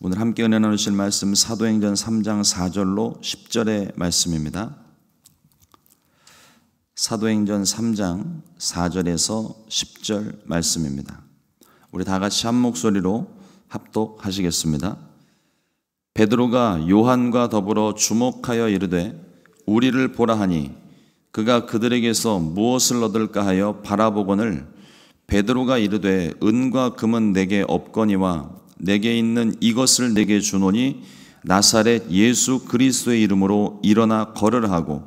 오늘 함께 은혜 나누실 말씀 사도행전 3장 4절로 10절의 말씀입니다. 사도행전 3장 4절에서 10절 말씀입니다. 우리 다 같이 한 목소리로 합독하시겠습니다. 베드로가 요한과 더불어 주목하여 이르되 우리를 보라 하니 그가 그들에게서 무엇을 얻을까 하여 바라보거늘 베드로가 이르되 은과 금은 내게 없거니와 내게 있는 이것을 내게 주노니 나사렛 예수 그리스도의 이름으로 일어나 걸으라 하고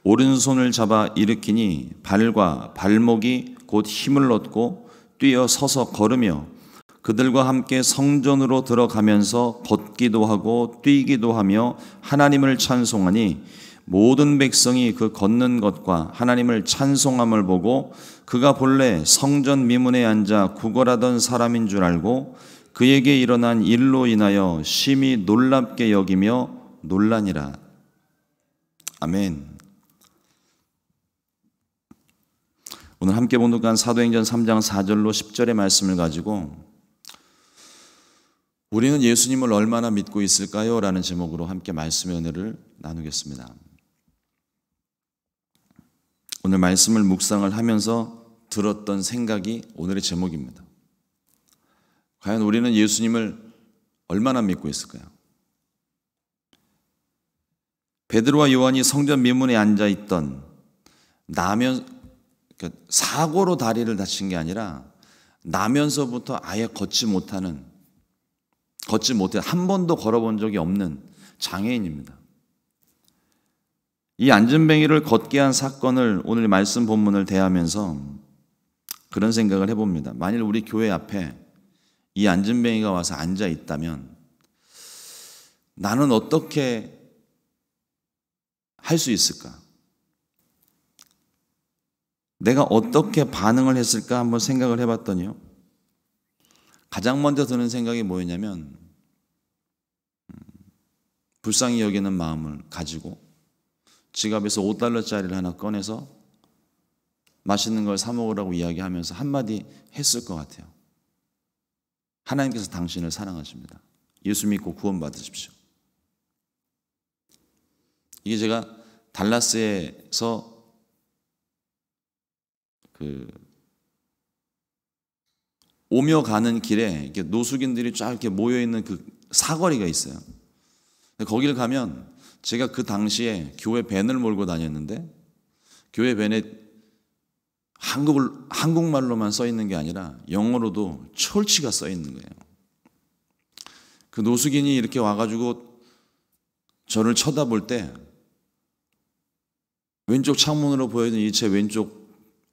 오른손을 잡아 일으키니 발과 발목이 곧 힘을 얻고 뛰어 서서 걸으며 그들과 함께 성전으로 들어가면서 걷기도 하고 뛰기도 하며 하나님을 찬송하니 모든 백성이 그 걷는 것과 하나님을 찬송함을 보고 그가 본래 성전 미문에 앉아 구걸하던 사람인 줄 알고 그에게 일어난 일로 인하여 심히 놀랍게 여기며 놀라니라. 아멘. 오늘 함께 봉독한 사도행전 3장 4절로 10절의 말씀을 가지고 우리는 예수님을 얼마나 믿고 있을까요? 라는 제목으로 함께 말씀의 은혜를 나누겠습니다. 오늘 말씀을 묵상을 하면서 들었던 생각이 오늘의 제목입니다. 과연 우리는 예수님을 얼마나 믿고 있을까요? 베드로와 요한이 성전 미문에 앉아있던 사고로 다리를 다친 게 아니라 나면서부터 아예 걷지 못해 한 번도 걸어본 적이 없는 장애인입니다. 이 안전뱅이를 걷게 한 사건을 오늘 말씀 본문을 대하면서 그런 생각을 해봅니다. 만일 우리 교회 앞에 이 안전뱅이가 와서 앉아 있다면 나는 어떻게 할 수 있을까? 내가 어떻게 반응을 했을까 한번 생각을 해봤더니요. 가장 먼저 드는 생각이 뭐였냐면 불쌍히 여기는 마음을 가지고 지갑에서 $5짜리를 하나 꺼내서 맛있는 걸 사 먹으라고 이야기하면서 한마디 했을 것 같아요. 하나님께서 당신을 사랑하십니다. 예수 믿고 구원 받으십시오. 이게 제가 달라스에서 오며 가는 길에 이렇게 노숙인들이 쫙 이렇게 모여 있는 그 사거리가 있어요. 거기를 가면 제가 그 당시에 교회 밴을 몰고 다녔는데 교회 밴에 한국말로만 써 있는 게 아니라 영어로도 철치가 써 있는 거예요. 그 노숙인이 이렇게 와가지고 저를 쳐다볼 때 왼쪽 창문으로 보이는 이 제 왼쪽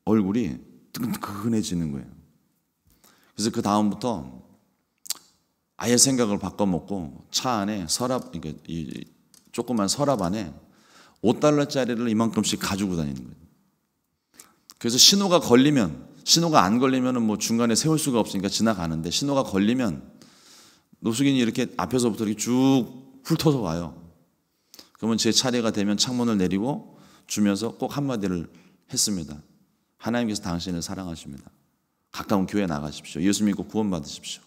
얼굴이 뜨끈뜨끈해지는 거예요. 그래서 그 다음부터 아예 생각을 바꿔먹고 차 안에 서랍, 그러니까 이 조그만 서랍 안에 $5짜리를 이만큼씩 가지고 다니는 거예요. 그래서 신호가 안 걸리면은 뭐 중간에 세울 수가 없으니까 지나가는데 신호가 걸리면 노숙인이 이렇게 앞에서부터 이렇게 쭉 훑어서 와요. 그러면 제 차례가 되면 창문을 내리고 주면서 꼭 한마디를 했습니다. 하나님께서 당신을 사랑하십니다. 가까운 교회 나가십시오. 예수 믿고 구원 받으십시오.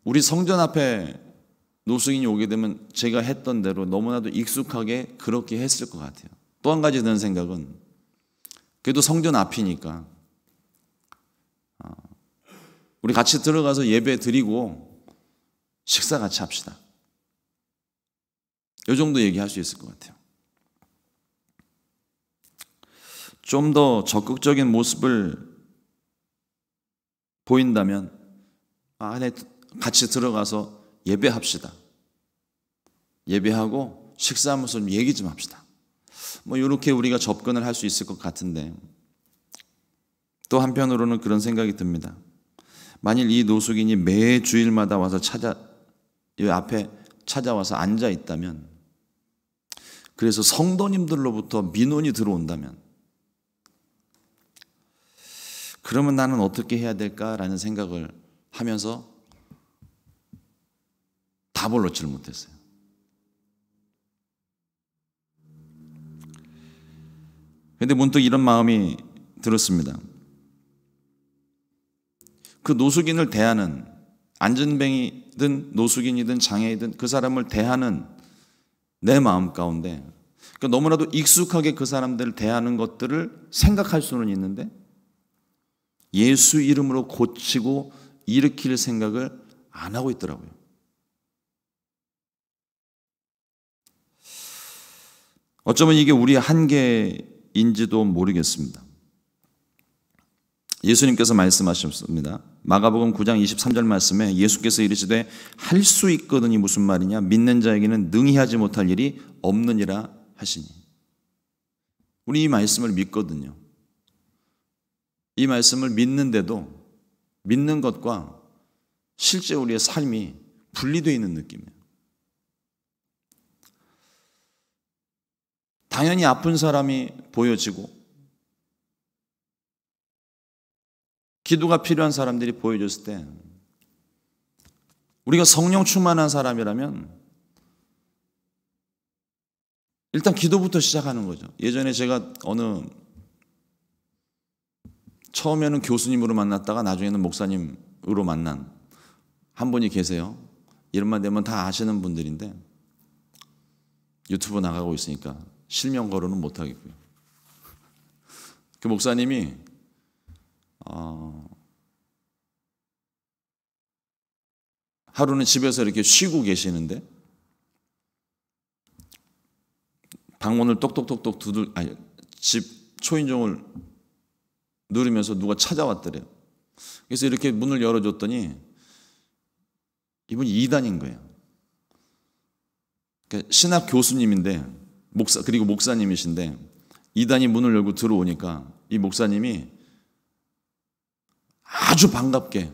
우리 성전 앞에 노숙인이 오게 되면 제가 했던 대로 너무나도 익숙하게 그렇게 했을 것 같아요. 또 한 가지 드는 생각은 그래도 성전 앞이니까 우리 같이 들어가서 예배 드리고 식사 같이 합시다. 이 정도 얘기할 수 있을 것 같아요. 좀 더 적극적인 모습을 보인다면 안에 같이 들어가서 예배합시다. 예배하고 식사하면서 얘기 좀 합시다. 뭐 이렇게 우리가 접근을 할 수 있을 것 같은데 또 한편으로는 그런 생각이 듭니다. 만일 이 노숙인이 매 주일마다 와서 이 앞에 찾아와서 앉아 있다면, 그래서 성도님들로부터 민원이 들어온다면, 그러면 나는 어떻게 해야 될까라는 생각을 하면서 답을 얻지를 못했어요. 그런데 문득 이런 마음이 들었습니다. 그 노숙인을 대하는, 안전뱅이든 노숙인이든 장애이든 그 사람을 대하는 내 마음 가운데, 그러니까 너무나도 익숙하게 그 사람들을 대하는 것들을 생각할 수는 있는데 예수 이름으로 고치고 일으킬 생각을 안 하고 있더라고요. 어쩌면 이게 우리의 한계인지도 모르겠습니다. 예수님께서 말씀하셨습니다. 마가복음 9장 23절 말씀에 예수께서 이르시되 할 수 있거든이 무슨 말이냐? 믿는 자에게는 능히 하지 못할 일이 없느니라 하시니. 우리 이 말씀을 믿거든요. 이 말씀을 믿는데도 믿는 것과 실제 우리의 삶이 분리되어 있는 느낌이에요. 당연히 아픈 사람이 보여지고 기도가 필요한 사람들이 보여줬을 때 우리가 성령 충만한 사람이라면 일단 기도부터 시작하는 거죠. 예전에 제가 처음에는 교수님으로 만났다가 나중에는 목사님으로 만난 한 분이 계세요. 이름만 대면 다 아시는 분들인데 유튜브 나가고 있으니까 실명 거론은 못하겠고요. 그 목사님이 하루는 집에서 이렇게 쉬고 계시는데 방문을 똑똑똑똑 집 초인종을 누르면서 누가 찾아왔더래요. 그래서 이렇게 문을 열어줬더니 이분이 이단인 거예요. 그러니까 신학 교수님인데 그리고 목사님이신데 이단이 문을 열고 들어오니까 이 목사님이 아주 반갑게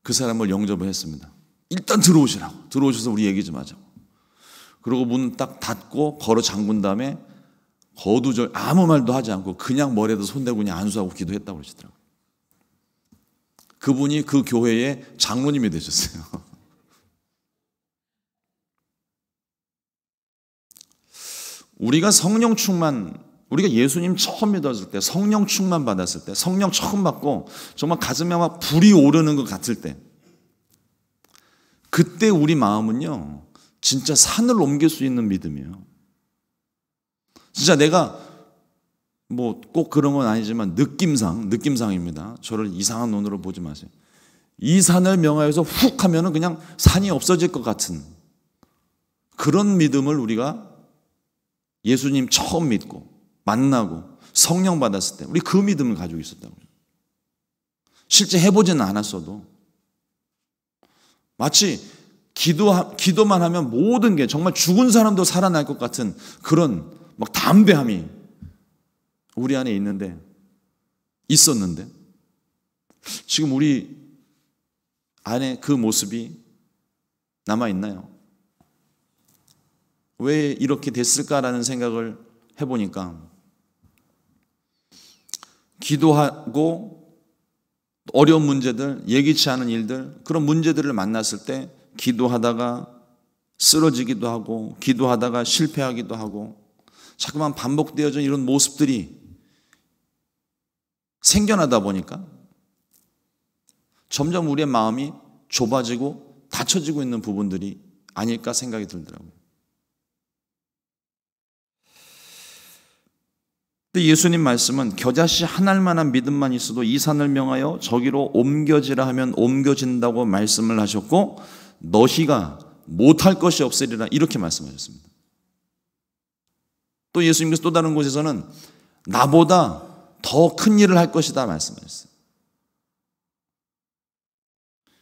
그 사람을 영접을 했습니다. 일단 들어오시라고. 들어오셔서 우리 얘기 좀 하자고. 그리고 문 딱 닫고 걸어 잠근 다음에 거두절 아무 말도 하지 않고 그냥 머리에도 손대고 그냥 안수하고 기도했다고 그러시더라고요. 그분이 그 교회의 장로님이 되셨어요. 우리가 예수님 처음 믿었을 때, 성령 충만 받았을 때, 성령 처음 받고 정말 가슴에 막 불이 오르는 것 같을 때, 그때 우리 마음은요 진짜 산을 옮길 수 있는 믿음이에요. 진짜 내가 뭐 꼭 그런 건 아니지만 느낌상입니다. 저를 이상한 눈으로 보지 마세요. 이 산을 명하여서 훅 하면은 그냥 산이 없어질 것 같은 그런 믿음을 우리가 예수님 처음 믿고 만나고 성령 받았을 때 우리 그 믿음을 가지고 있었다고요. 실제 해보지는 않았어도 마치 기도만 하면 모든 게 정말 죽은 사람도 살아날 것 같은 그런 막 담대함이 우리 안에 있었는데 지금 우리 안에 그 모습이 남아있나요? 왜 이렇게 됐을까라는 생각을 해보니까 기도하고 어려운 문제들, 예기치 않은 일들, 그런 문제들을 만났을 때 기도하다가 쓰러지기도 하고 기도하다가 실패하기도 하고 자꾸만 반복되어진 이런 모습들이 생겨나다 보니까 점점 우리의 마음이 좁아지고 닫혀지고 있는 부분들이 아닐까 생각이 들더라고요. 근데 예수님 말씀은 겨자씨 한 알만한 믿음만 있어도 이 산을 명하여 저기로 옮겨지라 하면 옮겨진다고 말씀을 하셨고 너희가 못할 것이 없으리라 이렇게 말씀하셨습니다. 또 예수님께서 또 다른 곳에서는 나보다 더 큰 일을 할 것이다 말씀하셨어요.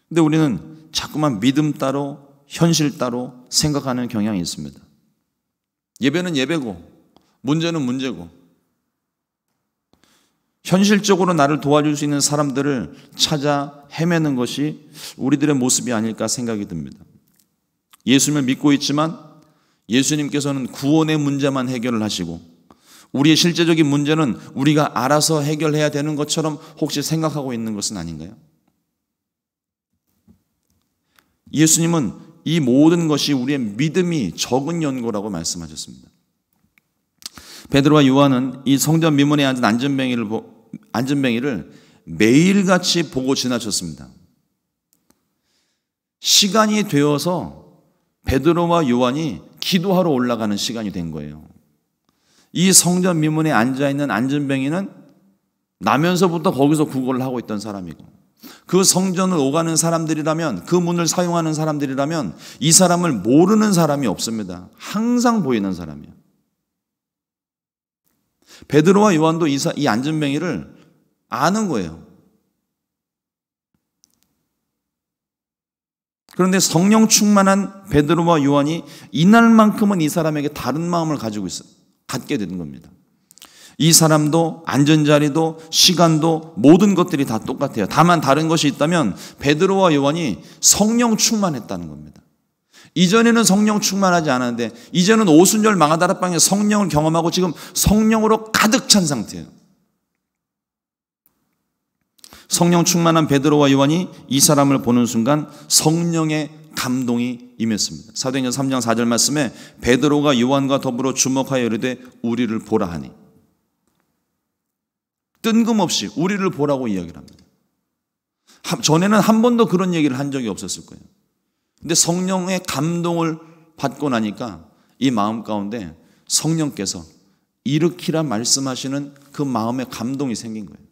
근데 우리는 자꾸만 믿음 따로 현실 따로 생각하는 경향이 있습니다. 예배는 예배고 문제는 문제고 현실적으로 나를 도와줄 수 있는 사람들을 찾아 헤매는 것이 우리들의 모습이 아닐까 생각이 듭니다. 예수님을 믿고 있지만 예수님께서는 구원의 문제만 해결을 하시고 우리의 실제적인 문제는 우리가 알아서 해결해야 되는 것처럼 혹시 생각하고 있는 것은 아닌가요? 예수님은 이 모든 것이 우리의 믿음이 적은 연고라고 말씀하셨습니다. 베드로와 요한은 이 성전 미문에 앉은 안전뱅이를 매일같이 보고 지나쳤습니다. 시간이 되어서 베드로와 요한이 기도하러 올라가는 시간이 된 거예요. 이 성전 미문에 앉아있는 안전뱅이는 나면서부터 거기서 구걸을 하고 있던 사람이고, 그 성전을 오가는 사람들이라면, 그 문을 사용하는 사람들이라면 이 사람을 모르는 사람이 없습니다. 항상 보이는 사람이에요. 베드로와 요한도 이 안전뱅이를 아는 거예요. 그런데 성령 충만한 베드로와 요한이 이날만큼은 이 사람에게 다른 마음을 갖게 되는 겁니다. 이 사람도 안전자리도 시간도 모든 것들이 다 똑같아요. 다만 다른 것이 있다면 베드로와 요한이 성령 충만했다는 겁니다. 이전에는 성령 충만하지 않았는데 이제는 오순절 마가다락방에 성령을 경험하고 지금 성령으로 가득 찬 상태예요. 성령 충만한 베드로와 요한이 이 사람을 보는 순간 성령의 감동이 임했습니다. 사도행전 3장 4절 말씀에 베드로가 요한과 더불어 주목하여 이르되 우리를 보라 하니, 뜬금없이 우리를 보라고 이야기를 합니다. 전에는 한 번도 그런 얘기를 한 적이 없었을 거예요. 근데 성령의 감동을 받고 나니까 이 마음 가운데 성령께서 일으키라 말씀하시는 그 마음의 감동이 생긴 거예요.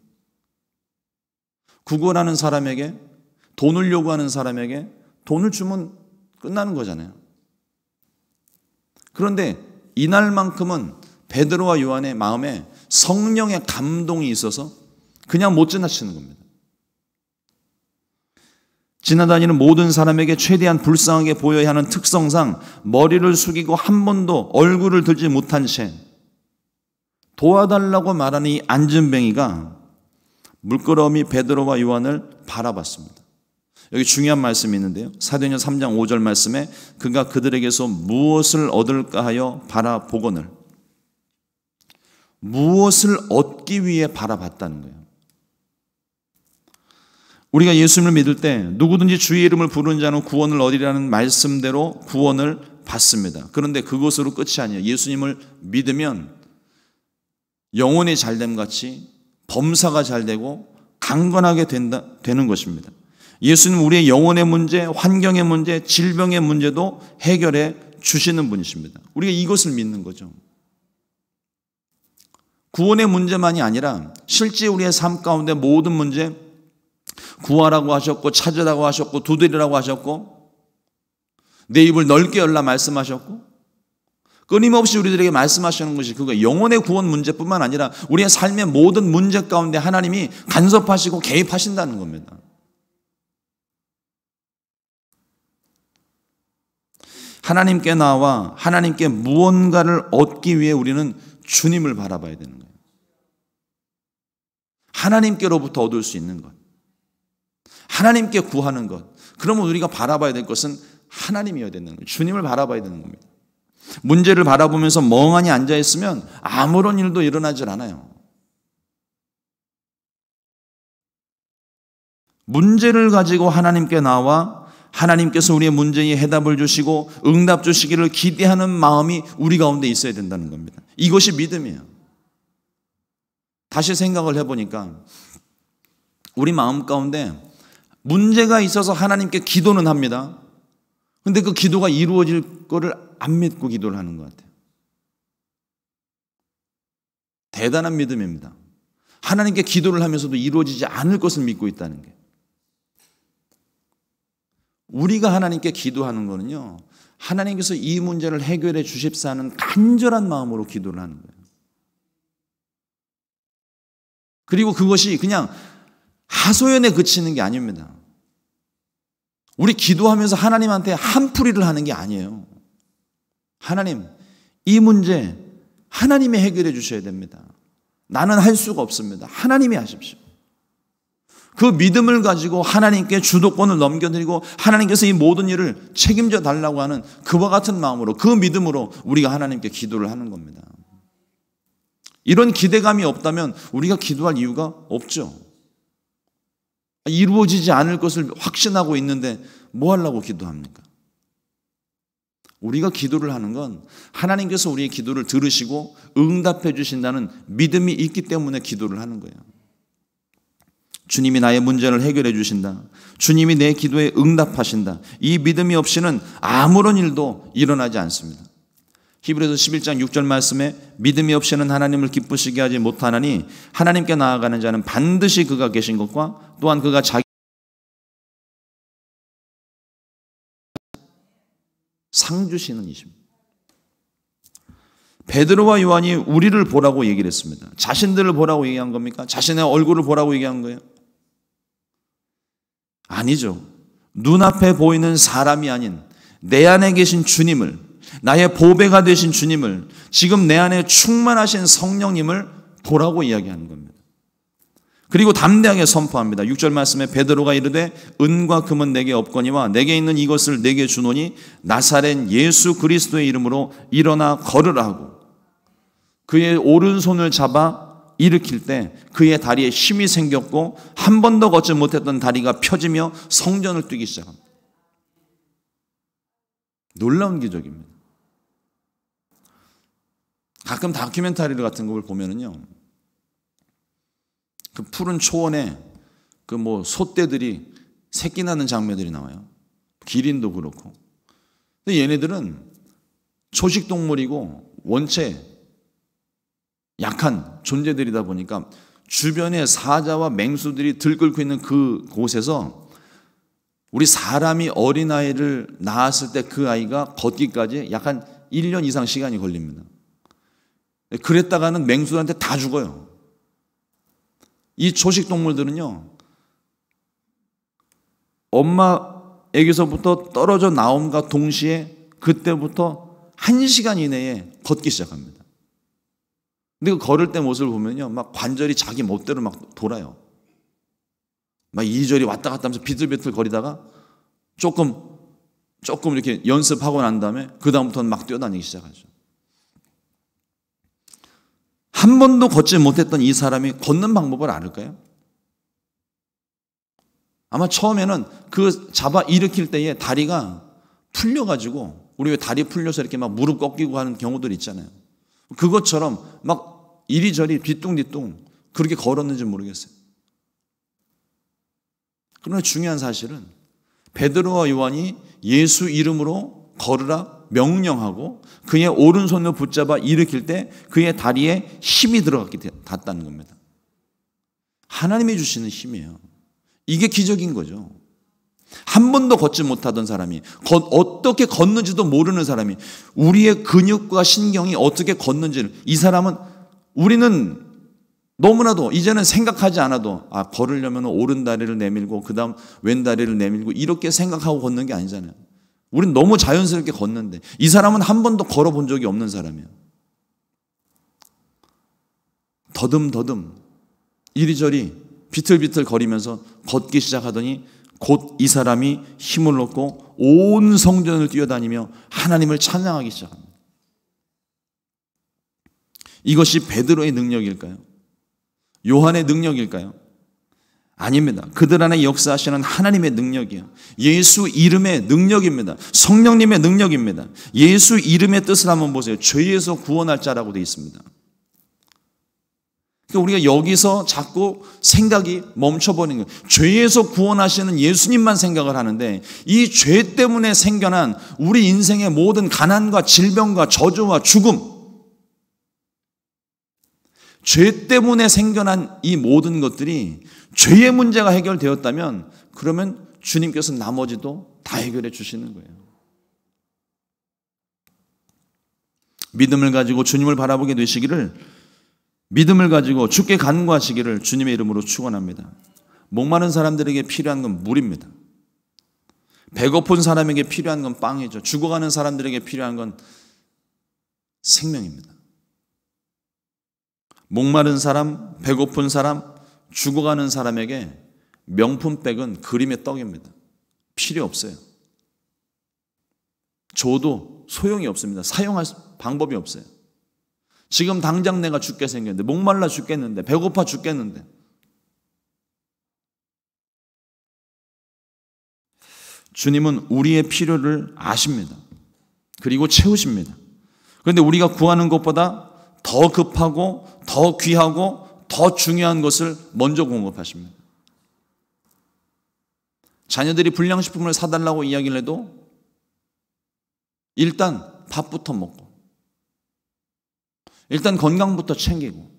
구걸하는 사람에게, 돈을 요구하는 사람에게 돈을 주면 끝나는 거잖아요. 그런데 이날만큼은 베드로와 요한의 마음에 성령의 감동이 있어서 그냥 못 지나치는 겁니다. 지나다니는 모든 사람에게 최대한 불쌍하게 보여야 하는 특성상 머리를 숙이고 한 번도 얼굴을 들지 못한 채 도와달라고 말하는 이 안전뱅이가 물끄러미 베드로와 요한을 바라봤습니다. 여기 중요한 말씀이 있는데요. 사도행전 3장 5절 말씀에 그가 그들에게서 무엇을 얻을까 하여 바라보거늘, 무엇을 얻기 위해 바라봤다는 거예요. 우리가 예수님을 믿을 때 누구든지 주의 이름을 부르는 자는 구원을 얻으리라는 말씀대로 구원을 받습니다. 그런데 그것으로 끝이 아니에요. 예수님을 믿으면 영혼이 잘됨 같이 범사가 잘되고 강건하게 되는 것입니다. 예수님은 우리의 영혼의 문제, 환경의 문제, 질병의 문제도 해결해 주시는 분이십니다. 우리가 이것을 믿는 거죠. 구원의 문제만이 아니라 실제 우리의 삶 가운데 모든 문제, 구하라고 하셨고 찾으라고 하셨고 두드리라고 하셨고 내 입을 넓게 열라 말씀하셨고 끊임없이 우리들에게 말씀하시는 것이 그거 영혼의 구원 문제뿐만 아니라 우리의 삶의 모든 문제 가운데 하나님이 간섭하시고 개입하신다는 겁니다. 하나님께 나와 하나님께 무언가를 얻기 위해 우리는 주님을 바라봐야 되는 거예요. 하나님께로부터 얻을 수 있는 것, 하나님께 구하는 것. 그러면 우리가 바라봐야 될 것은 하나님이어야 되는 거예요. 주님을 바라봐야 되는 겁니다. 문제를 바라보면서 멍하니 앉아있으면 아무런 일도 일어나질 않아요. 문제를 가지고 하나님께 나와 하나님께서 우리의 문제에 해답을 주시고 응답 주시기를 기대하는 마음이 우리 가운데 있어야 된다는 겁니다. 이것이 믿음이에요. 다시 생각을 해보니까 우리 마음 가운데 문제가 있어서 하나님께 기도는 합니다. 근데 그 기도가 이루어질 거를 안 믿고 기도를 하는 것 같아요. 대단한 믿음입니다. 하나님께 기도를 하면서도 이루어지지 않을 것을 믿고 있다는 게. 우리가 하나님께 기도하는 거는요, 하나님께서 이 문제를 해결해 주십사 하는 간절한 마음으로 기도를 하는 거예요. 그리고 그것이 그냥 하소연에 그치는 게 아닙니다. 우리 기도하면서 하나님한테 한풀이를 하는 게 아니에요. 하나님, 이 문제 하나님이 해결해 주셔야 됩니다. 나는 할 수가 없습니다. 하나님이 하십시오. 그 믿음을 가지고 하나님께 주도권을 넘겨드리고 하나님께서 이 모든 일을 책임져 달라고 하는 그와 같은 마음으로, 그 믿음으로 우리가 하나님께 기도를 하는 겁니다. 이런 기대감이 없다면 우리가 기도할 이유가 없죠. 이루어지지 않을 것을 확신하고 있는데 뭐 하려고 기도합니까? 우리가 기도를 하는 건 하나님께서 우리의 기도를 들으시고 응답해 주신다는 믿음이 있기 때문에 기도를 하는 거예요. 주님이 나의 문제를 해결해 주신다. 주님이 내 기도에 응답하신다. 이 믿음이 없이는 아무런 일도 일어나지 않습니다. 히브리서 11장 6절 말씀에 믿음이 없이는 하나님을 기쁘시게 하지 못하나니 하나님께 나아가는 자는 반드시 그가 계신 것과 또한 그가 자기 상 주시는 이십니다. 베드로와 요한이 우리를 보라고 얘기를 했습니다. 자신들을 보라고 얘기한 겁니까? 자신의 얼굴을 보라고 얘기한 거예요? 아니죠. 눈앞에 보이는 사람이 아닌 내 안에 계신 주님을, 나의 보배가 되신 주님을, 지금 내 안에 충만하신 성령님을 보라고 이야기하는 겁니다. 그리고 담대하게 선포합니다. 6절 말씀에 베드로가 이르되 은과 금은 내게 없거니와 내게 있는 이것을 내게 주노니 나사렛 예수 그리스도의 이름으로 일어나 걸으라 하고 그의 오른손을 잡아 일으킬 때 그의 다리에 힘이 생겼고 한 번도 걷지 못했던 다리가 펴지며 성전을 뛰기 시작합니다. 놀라운 기적입니다. 가끔 다큐멘터리 같은 걸 보면은요, 그 푸른 초원에 그 소떼들이 새끼 나는 장면들이 나와요. 기린도 그렇고. 근데 얘네들은 초식 동물이고 원체 약한 존재들이다 보니까 주변에 사자와 맹수들이 들끓고 있는 그 곳에서 우리 사람이 어린아이를 낳았을 때 그 아이가 걷기까지 약 한 1년 이상 시간이 걸립니다. 그랬다가는 맹수들한테 다 죽어요. 이 초식 동물들은요, 엄마에게서부터 떨어져 나옴과 동시에 그때부터 1시간 이내에 걷기 시작합니다. 근데 그 걸을 때 모습을 보면요, 막 관절이 자기 멋대로 막 돌아요. 막 이리저리 왔다 갔다 하면서 비틀비틀 거리다가 조금 이렇게 연습하고 난 다음에 그다음부터는 막 뛰어다니기 시작하죠. 한 번도 걷지 못했던 이 사람이 걷는 방법을 알을까요? 아마 처음에는 그 잡아 일으킬 때에 다리가 풀려가지고, 우리 왜 다리 풀려서 이렇게 막 무릎 꺾이고 하는 경우들 있잖아요. 그것처럼 막 이리저리 뒤뚱뒤뚱 그렇게 걸었는지 모르겠어요. 그러나 중요한 사실은 베드로와 요한이 예수 이름으로 걸으라 명령하고 그의 오른손을 붙잡아 일으킬 때 그의 다리에 힘이 닿았다는 겁니다. 하나님이 주시는 힘이에요. 이게 기적인 거죠. 한 번도 걷지 못하던 사람이, 어떻게 걷는지도 모르는 사람이, 우리의 근육과 신경이 어떻게 걷는지를, 이 사람은, 우리는 너무나도 이제는 생각하지 않아도 걸으려면 오른 다리를 내밀고 그 다음 왼 다리를 내밀고 이렇게 생각하고 걷는 게 아니잖아요. 우린 너무 자연스럽게 걷는데 이 사람은 한 번도 걸어본 적이 없는 사람이에요. 더듬더듬 이리저리 비틀비틀 거리면서 걷기 시작하더니 곧 이 사람이 힘을 얻고 온 성전을 뛰어다니며 하나님을 찬양하기 시작합니다. 이것이 베드로의 능력일까요? 요한의 능력일까요? 아닙니다. 그들 안에 역사하시는 하나님의 능력이에요. 예수 이름의 능력입니다. 성령님의 능력입니다. 예수 이름의 뜻을 한번 보세요. 죄에서 구원할 자라고 되어 있습니다. 그러니까 우리가 여기서 자꾸 생각이 멈춰버리는 거예요. 죄에서 구원하시는 예수님만 생각을 하는데 이 죄 때문에 생겨난 우리 인생의 모든 가난과 질병과 저주와 죽음, 죄 때문에 생겨난 이 모든 것들이 죄의 문제가 해결되었다면 그러면 주님께서 나머지도 다 해결해 주시는 거예요. 믿음을 가지고 주님을 바라보게 되시기를, 믿음을 가지고 주께 간구하시기를 주님의 이름으로 축원합니다. 목마른 사람들에게 필요한 건 물입니다. 배고픈 사람에게 필요한 건 빵이죠. 죽어가는 사람들에게 필요한 건 생명입니다. 목마른 사람, 배고픈 사람, 죽어가는 사람에게 명품백은 그림의 떡입니다. 필요 없어요. 줘도 소용이 없습니다. 사용할 방법이 없어요. 지금 당장 내가 죽게 생겼는데, 목말라 죽겠는데, 배고파 죽겠는데, 주님은 우리의 필요를 아십니다. 그리고 채우십니다. 그런데 우리가 구하는 것보다 더 급하고 더 귀하고 더 중요한 것을 먼저 공급하십니다. 자녀들이 불량식품을 사달라고 이야기를 해도 일단 밥부터 먹고 일단 건강부터 챙기고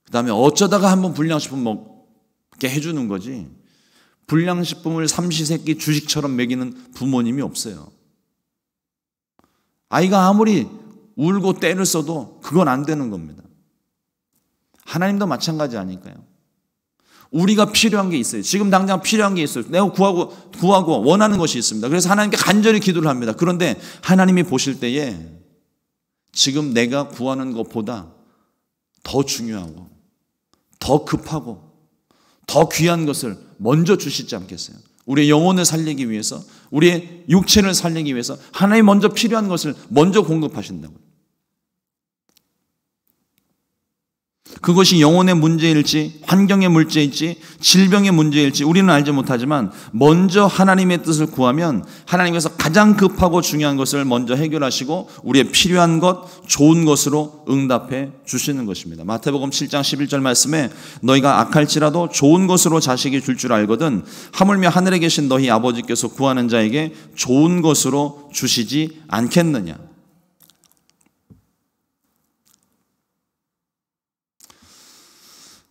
그 다음에 어쩌다가 한번 불량식품 먹게 해주는 거지, 불량식품을 삼시세끼 주식처럼 먹이는 부모님이 없어요. 아이가 아무리 울고 떼를 써도 그건 안 되는 겁니다. 하나님도 마찬가지 아닐까요? 우리가 필요한 게 있어요. 지금 당장 필요한 게 있어요. 내가 구하고 원하는 것이 있습니다. 그래서 하나님께 간절히 기도를 합니다. 그런데 하나님이 보실 때에 지금 내가 구하는 것보다 더 중요하고 더 급하고 더 귀한 것을 먼저 주시지 않겠어요? 우리의 영혼을 살리기 위해서, 우리의 육체를 살리기 위해서 하나님 먼저 필요한 것을 먼저 공급하신다고요. 그것이 영혼의 문제일지 환경의 문제일지 질병의 문제일지 우리는 알지 못하지만 먼저 하나님의 뜻을 구하면 하나님께서 가장 급하고 중요한 것을 먼저 해결하시고 우리의 필요한 것, 좋은 것으로 응답해 주시는 것입니다. 마태복음 7장 11절 말씀에 너희가 악할지라도 좋은 것으로 자식이 줄 줄 알거든 하물며 하늘에 계신 너희 아버지께서 구하는 자에게 좋은 것으로 주시지 않겠느냐.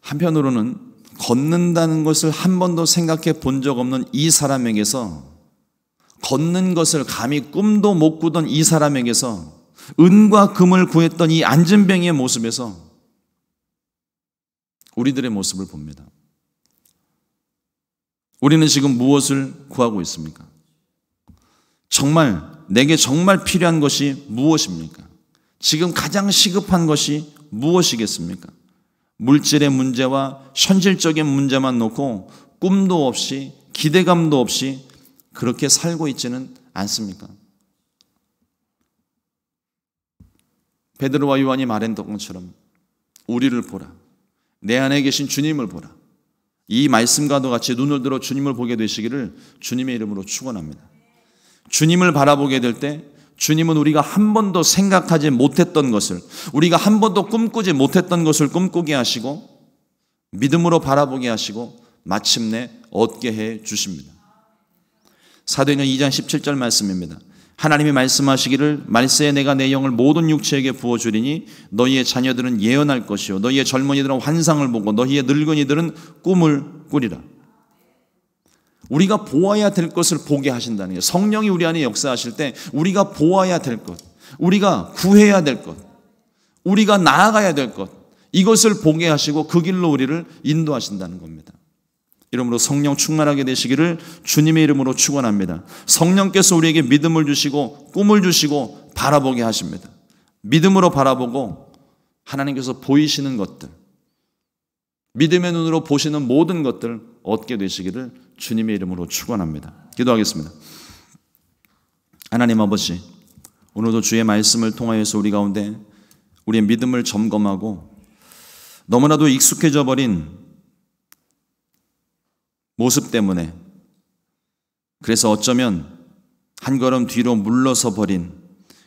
한편으로는 걷는다는 것을 한 번도 생각해 본 적 없는 이 사람에게서, 걷는 것을 감히 꿈도 못 꾸던 이 사람에게서, 은과 금을 구했던 이 안진뱅이의 모습에서 우리들의 모습을 봅니다. 우리는 지금 무엇을 구하고 있습니까? 정말 내게 정말 필요한 것이 무엇입니까? 지금 가장 시급한 것이 무엇이겠습니까? 물질의 문제와 현실적인 문제만 놓고 꿈도 없이 기대감도 없이 그렇게 살고 있지는 않습니까? 베드로와 요한이 말했던 것처럼 우리를 보라, 내 안에 계신 주님을 보라. 이 말씀과도 같이 눈을 들어 주님을 보게 되시기를 주님의 이름으로 축원합니다. 주님을 바라보게 될 때 주님은 우리가 한 번도 생각하지 못했던 것을, 우리가 한 번도 꿈꾸지 못했던 것을 꿈꾸게 하시고 믿음으로 바라보게 하시고 마침내 얻게 해 주십니다. 사도행전 2장 17절 말씀입니다. 하나님이 말씀하시기를 말세에 내가 내 영을 모든 육체에게 부어주리니 너희의 자녀들은 예언할 것이요 너희의 젊은이들은 환상을 보고 너희의 늙은이들은 꿈을 꾸리라. 우리가 보아야 될 것을 보게 하신다는 거예요. 성령이 우리 안에 역사하실 때 우리가 보아야 될 것, 우리가 구해야 될 것, 우리가 나아가야 될 것, 이것을 보게 하시고 그 길로 우리를 인도하신다는 겁니다. 이러므로 성령 충만하게 되시기를 주님의 이름으로 축원합니다. 성령께서 우리에게 믿음을 주시고 꿈을 주시고 바라보게 하십니다. 믿음으로 바라보고 하나님께서 보이시는 것들, 믿음의 눈으로 보시는 모든 것들 얻게 되시기를 주님의 이름으로 축원합니다. 기도하겠습니다. 하나님 아버지, 오늘도 주의 말씀을 통하여서 우리 가운데 우리의 믿음을 점검하고 너무나도 익숙해져 버린 모습 때문에, 그래서 어쩌면 한 걸음 뒤로 물러서 버린,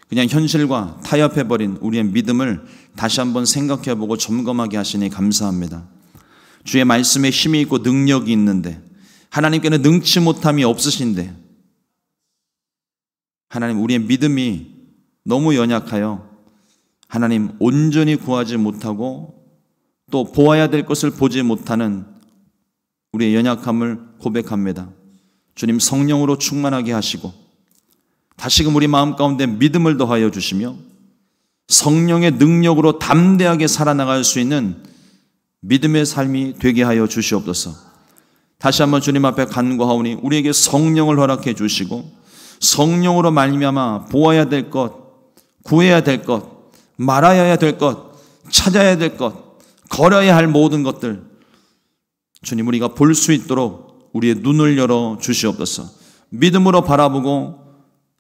그냥 현실과 타협해 버린 우리의 믿음을 다시 한번 생각해 보고 점검하게 하시니 감사합니다. 주의 말씀에 힘이 있고 능력이 있는데 하나님께는 능치 못함이 없으신데, 하나님 우리의 믿음이 너무 연약하여 하나님 온전히 구하지 못하고 또 보아야 될 것을 보지 못하는 우리의 연약함을 고백합니다. 주님 성령으로 충만하게 하시고 다시금 우리 마음 가운데 믿음을 더하여 주시며 성령의 능력으로 담대하게 살아나갈 수 있는 믿음의 삶이 되게 하여 주시옵소서. 다시 한번 주님 앞에 간구하오니 우리에게 성령을 허락해 주시고 성령으로 말미암아 보아야 될 것, 구해야 될 것, 말아야 될 것, 찾아야 될 것, 걸어야 할 모든 것들 주님 우리가 볼 수 있도록 우리의 눈을 열어 주시옵소서. 믿음으로 바라보고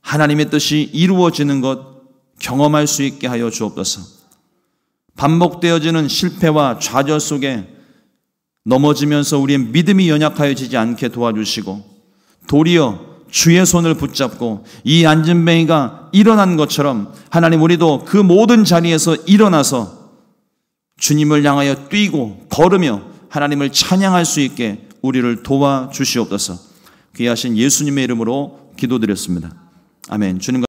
하나님의 뜻이 이루어지는 것 경험할 수 있게 하여 주옵소서. 반복되어지는 실패와 좌절 속에 넘어지면서 우리의 믿음이 연약하여지지 않게 도와주시고 도리어 주의 손을 붙잡고 이 안진뱅이가 일어난 것처럼 하나님 우리도 그 모든 자리에서 일어나서 주님을 향하여 뛰고 걸으며 하나님을 찬양할 수 있게 우리를 도와주시옵소서. 귀하신 예수님의 이름으로 기도드렸습니다. 아멘. 주님과